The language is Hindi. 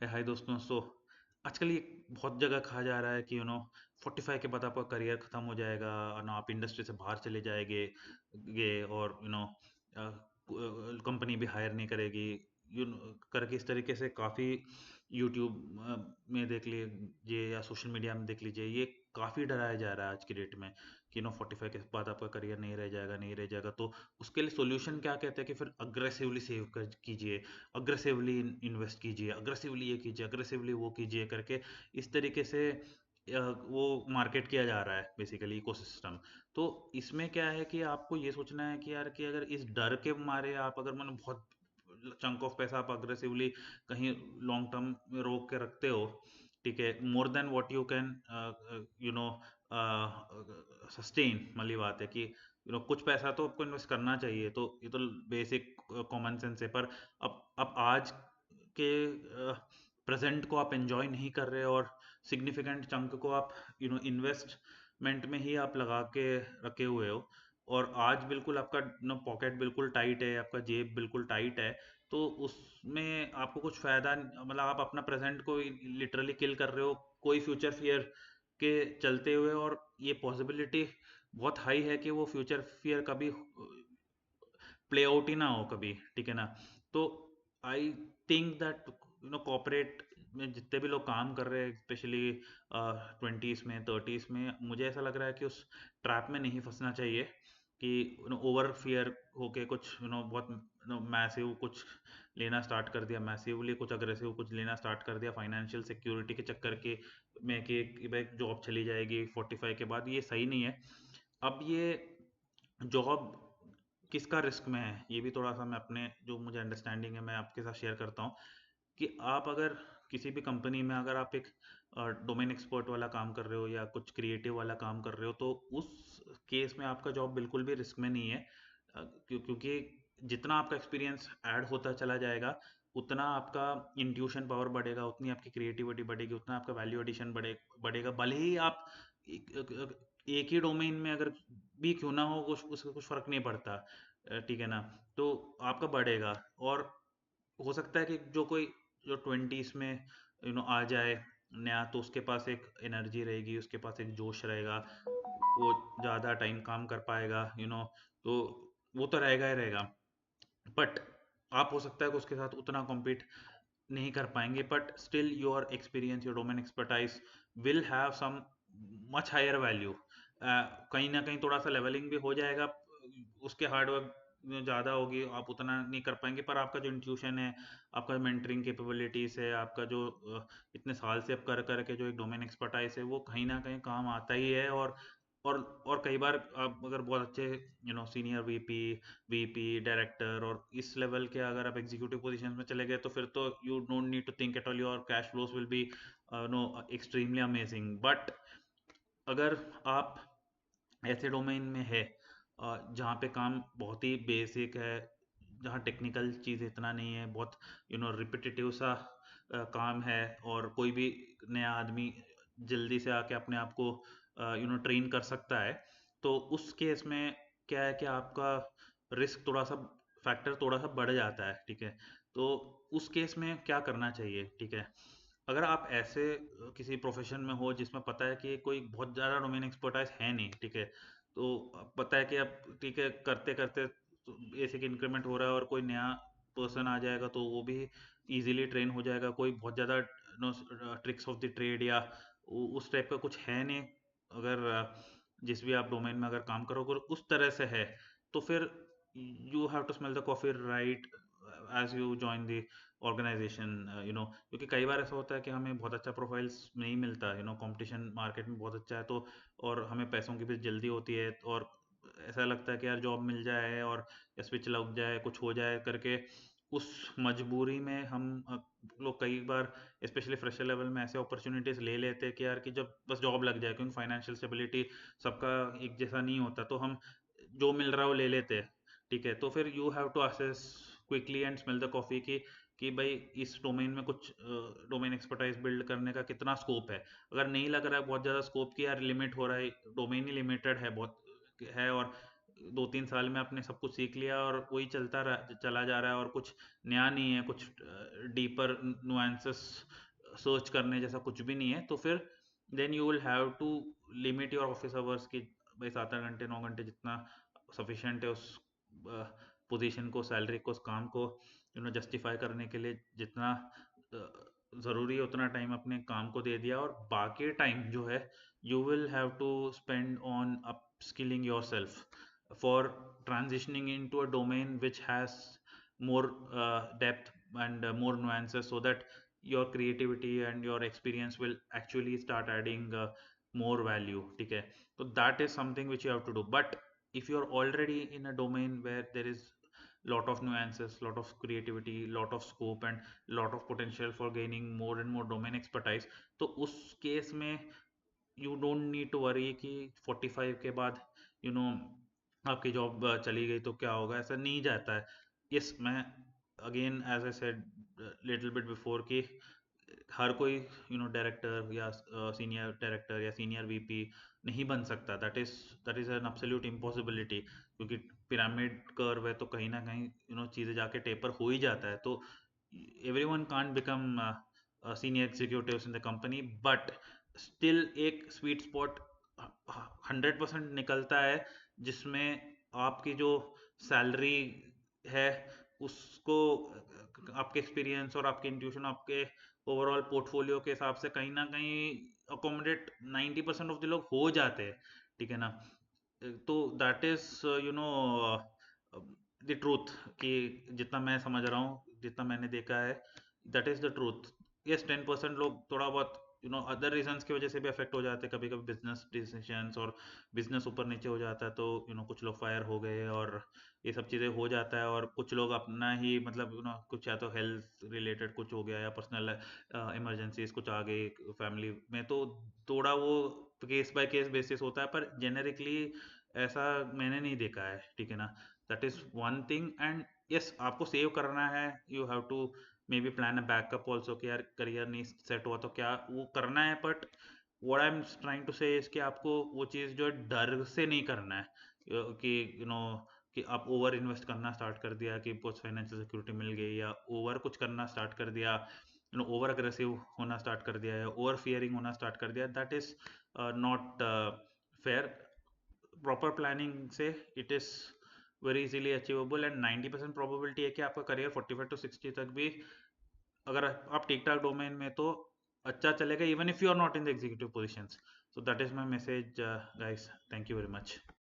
हाय दोस्तों। आजकल ये बहुत जगह कहा जा रहा है कि 45 के बाद आपका करियर खत्म हो जाएगा ना, आप इंडस्ट्री से बाहर चले जाएंगे और कंपनी भी हायर नहीं करेगी। करके इस तरीके से काफ़ी यूट्यूब में देख लीजिए या सोशल मीडिया में देख लीजिए, ये काफ़ी डराया जा रहा है आज की डेट में कि 45 के बाद आपका करियर नहीं रह जाएगा, नहीं रह जाएगा। तो उसके लिए सॉल्यूशन क्या कहते हैं कि फिर अग्रेसिवली सेव कर कीजिए, अग्रेसिवली इन्वेस्ट कीजिए, अग्रेसिवली ये कीजिए, अग्रेसिवली वो कीजिए करके इस तरीके से वो मार्केट किया जा रहा है बेसिकली इकोसिस्टम। तो इसमें क्या है कि आपको ये सोचना है कि यार कि अगर इस डर के मारे आप अगर मैंने बहुत चंक ऑफ पैसा आप अग्रेसिवली कहीं लॉन्ग टर्म में रोक के रखते हो, ठीक है, more than what you can you know sustain वाली बात है कि कुछ पैसा तो आपको इन्वेस्ट करना चाहिए। तो ये तो बेसिक कॉमन सेंस है। पर अब आज के प्रेजेंट को आप एंजॉय नहीं कर रहे और सिग्निफिकेंट चंक को आप इन्वेस्टमेंट में ही आप लगा के रखे हुए हो, और आज बिल्कुल आपका पॉकेट बिल्कुल टाइट है, आपका जेब बिल्कुल टाइट है। तो उसमें आपको कुछ फायदा, मतलब आप अपना प्रेजेंट को लिटरली किल कर रहे हो कोई फ्यूचर फियर के चलते हुए। और ये पॉसिबिलिटी बहुत हाई है कि वो फ्यूचर फियर कभी प्ले आउट ही ना हो कभी, ठीक है ना। तो आई थिंक दैट कॉर्पोरेट में जितने भी लोग काम कर रहे हैं, स्पेशली 20s में 30s में, मुझे ऐसा लग रहा है कि उस ट्रैप में नहीं फंसना चाहिए कि ओवर फियर होके कुछ बहुत मैसिव कुछ लेना स्टार्ट कर दिया, मैसिवली कुछ अग्रेसिव कुछ लेना स्टार्ट कर दिया फाइनेंशियल सिक्योरिटी के चक्कर के में कि भाई जॉब चली जाएगी 45 के बाद। ये सही नहीं है। अब ये जॉब किसका रिस्क में है, ये भी थोड़ा सा मैं अपने जो मुझे अंडरस्टैंडिंग है मैं आपके साथ शेयर करता हूँ। कि आप अगर किसी भी कंपनी में अगर आप एक डोमेन एक्सपर्ट वाला काम कर रहे हो या कुछ क्रिएटिव वाला काम कर रहे हो, तो उस केस में आपका जॉब बिल्कुल भी रिस्क में नहीं है। क्योंकि जितना आपका एक्सपीरियंस ऐड होता चला जाएगा, उतना आपका इंट्यूशन पावर बढ़ेगा, उतनी आपकी क्रिएटिविटी बढ़ेगी, उतना आपका वैल्यू एडिशन बढ़ेगा। भले ही आप एक ही डोमेन में अगर भी क्यों ना हो, कुछ उसका कुछ फर्क नहीं पड़ता, ठीक है ना। तो आपका बढ़ेगा। और हो सकता है कि जो 20s में आ जाए नया, तो उसके पास एक एनर्जी रहेगी, उसके पास एक जोश रहेगा, वो ज़्यादा टाइम काम कर पाएगा, तो वो तो रहेगा ही रहेगा। बट आप हो सकता है कि उसके साथ उतना कॉम्पीट नहीं कर पाएंगे, but still your experience, your domain expertise will have some much higher value. कहीं ना कहीं थोड़ा सा लेवलिंग भी हो जाएगा, उसके हार्डवर्क ज़्यादा होगी, आप उतना नहीं कर पाएंगे, पर आपका जो इंट्यूशन है, आपका मेंटरिंग कैपेबिलिटीज़ है, आपका जो इतने साल से आप कर करके जो एक डोमेन एक्सपर्टाइज है, वो कहीं ना कहीं काम आता ही है। और कई बार आप अगर बहुत अच्छे सीनियर वीपी डायरेक्टर और इस लेवल के अगर आप एग्जीक्यूटिव पोजीशन में चले गए, तो फिर तो you don't need to think at all, your cash flows will be no extremely amazing. But अगर आप ऐसे डोमेन में है जहाँ पे काम बहुत ही बेसिक है, जहाँ टेक्निकल चीज़ इतना नहीं है, बहुत रिपीटेटिव सा काम है, और कोई भी नया आदमी जल्दी से आके अपने आप को ट्रेन कर सकता है, तो उस केस में क्या है कि आपका रिस्क थोड़ा सा, फैक्टर थोड़ा सा बढ़ जाता है, ठीक है। तो उस केस में क्या करना चाहिए, ठीक है। अगर आप ऐसे किसी प्रोफेशन में हो जिसमें पता है कि कोई बहुत ज़्यादा डोमेन एक्सपर्टाइज है नहीं, ठीक है, तो पता है कि अब ठीक है करते करते बेसिक इंक्रीमेंट हो रहा है, और कोई नया पर्सन आ जाएगा तो वो भी इजीली ट्रेन हो जाएगा, कोई बहुत ज़्यादा ट्रिक्स ऑफ द ट्रेड या उस टाइप का कुछ है नहीं। अगर जिस भी आप डोमेन में अगर काम करोगे उस तरह से है, तो फिर you have to smell the coffee right as you join the organization. क्योंकि कई बार ऐसा होता है कि हमें बहुत अच्छा प्रोफाइल्स नहीं मिलता, कंपटीशन मार्केट में बहुत अच्छा है, तो और हमें पैसों की भी जल्दी होती है, और ऐसा लगता है कि यार जॉब मिल जाए और या स्विच लग जाए, कुछ हो जाए करके, उस मजबूरी में हम लोग कई बार स्पेशली फ्रेशर लेवल में ऐसे अपॉर्चुनिटीज ले लेते हैं कि यार कि जब बस जॉब लग जाए, क्योंकि फाइनेंशियल स्टेबिलिटी सबका एक जैसा नहीं होता, तो हम जो मिल रहा है वो ले लेते हैं, ठीक है। तो फिर you have to assess quickly and smell the coffee कि भाई इस डोमेन में कुछ डोमेन एक्सपर्टाइज बिल्ड करने का कितना स्कोप है। अगर नहीं लग रहा है बहुत ज़्यादा स्कोप की, यार लिमिट हो रहा है, डोमेन ही लिमिटेड है बहुत है, और 2-3 साल में आपने सब कुछ सीख लिया और वही चला जा रहा है और कुछ नया नहीं है, कुछ डीपर नुआंसेस सर्च करने जैसा कुछ भी नहीं है, तो फिर then you will have to limit your office hours की भाई 7-8 घंटे 9 घंटे जितना सफिशिएंट है उस पोजीशन को, सैलरी को, उस काम को जस्टिफाई करने के लिए जितना ज़रूरी है उतना टाइम अपने काम को दे दिया, और बाकी टाइम जो है you will have to spend on upskilling yourself for transitioning into a domain which has more depth and more nuances, so that your creativity and your experience will actually start adding more value. ठीक है, so that is something which you have to do. But if you're already in a domain where there is lot of nuances, lot of creativity, lot of scope and lot of potential for gaining more and more domain expertise, तो उस केस में you don't need to worry कि 45 के बाद यू नो आपकी जॉब चली गई तो क्या होगा, ऐसा नहीं जाता है। यस, मैं again as I said little bit before कि हर कोई डायरेक्टर या सीनियर डायरेक्टर या सीनियर वीपी नहीं बन सकता, that is an absolute impossibility, क्योंकि पिरामिड कर्व है तो कहीं ना कहीं चीज़ें जाके टेपर हो ही जाता है, तो everyone can't become senior executives in the company, but still एक स्वीट स्पॉट 100% निकलता है जिसमें आपकी जो सैलरी है उसको आपके एक्सपीरियंस और आपके इंट्यूशन, आपके ओवरऑल पोर्टफोलियो के हिसाब से कहीं ना कहीं अकोमोडेट 90% ऑफ द लोग हो जाते हैं, ठीक है ना। तो that is you know the truth, कि जितना मैं समझ रहा हूँ, जितना मैंने देखा है, that is the truth. Yes, 10% लोग थोड़ा बहुत अदर रीजंस की वजह से भी अफेक्ट हो जाते हैं, कभी कभी बिजनेस डिसीजंस और बिजनेस ऊपर नीचे हो जाता है, तो कुछ लोग फायर हो गए और ये सब चीज़ें हो जाता है, और कुछ लोग अपना ही मतलब कुछ या तो हेल्थ रिलेटेड कुछ हो गया या पर्सनल इमरजेंसीज कुछ आ गई फैमिली में, तो थोड़ा वो केस बाय केस बेसिस होता है, पर जेनेरिकली ऐसा मैंने नहीं देखा है, ठीक है ना। That is one thing. And yes, आपको सेव करना है, you have to maybe plan a backup also, कि यार करियर नहीं सेट हुआ तो क्या वो करना है, but what I am trying to say is कि आपको वो चीज़ जो है डर से नहीं करना है, कि कि आप ओवर इन्वेस्ट करना स्टार्ट कर दिया कि कुछ फाइनेंशियल सिक्योरिटी मिल गई, या ओवर कुछ करना स्टार्ट कर दिया, ओवर अग्रेसिव होना स्टार्ट कर दिया, या ओवर फियरिंग होना स्टार्ट कर दिया, that is not fair. Proper planning से it is very easily achievable, and 90% probability है कि आपका करियर 45 to 60 तक भी, अगर आप ठीक ठाक डोमेन में, तो अच्छा चलेगा, even if you are not in the executive position. So that is my message guys, thank you very much.